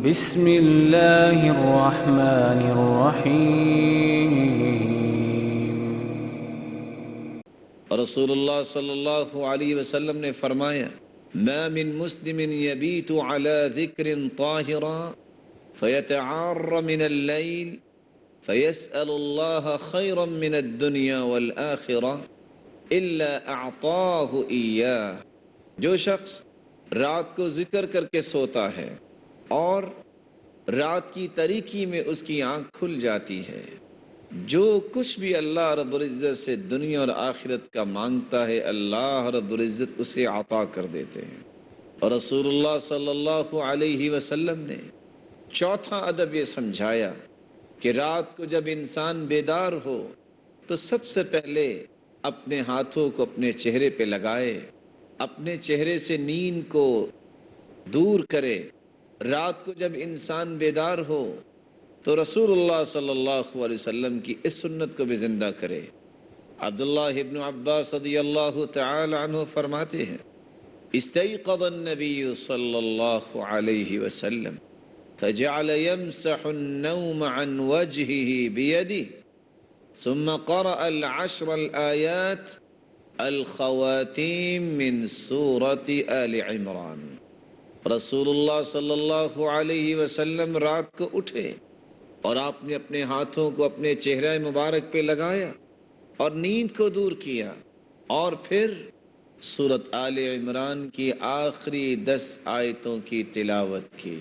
بسم اللہ الرحمن الرحیم۔ رسول اللہ صلی اللہ علیہ وسلم نے فرمایا، ما من مسلم یبیت علی ذکر طاہرا فیتعار من اللیل فیسأل اللہ خیرا من الدنیا والآخرہ الا اعطاہ ایاہ۔ جو شخص رات کو ذکر کر کے سوتا ہے اور رات کی تاریکی میں اس کی آنکھ کھل جاتی ہے، جو کچھ بھی اللہ رب العزت سے دنیا اور آخرت کا مانگتا ہے اللہ رب العزت اسے عطا کر دیتے ہیں۔ اور رسول اللہ صلی اللہ علیہ وسلم نے چوتھا ادب یہ سمجھایا کہ رات کو جب انسان بیدار ہو تو سب سے پہلے اپنے ہاتھوں کو اپنے چہرے پہ لگائے، اپنے چہرے سے نیند کو دور کرے۔ رات کو جب انسان بیدار ہو تو رسول اللہ صلی اللہ علیہ وسلم کی اس سنت کو بھی زندہ کرے۔ عبداللہ ابن عباس رضی اللہ تعالی عنہ فرماتے ہیں، استيقظ النبی صلی اللہ علیہ وسلم فجعل يمسح النوم عن وجهه بيده ثم قرأ العشر الآيات الخواتیم من سورة آل عمران۔ رسول اللہ صلی اللہ علیہ وسلم رات کو اٹھے اور آپ نے اپنے ہاتھوں کو اپنے چہرہ مبارک پہ لگایا اور نیند کو دور کیا، اور پھر سورۃ آل عمران کی آخری 10 آیتوں کی تلاوت کی۔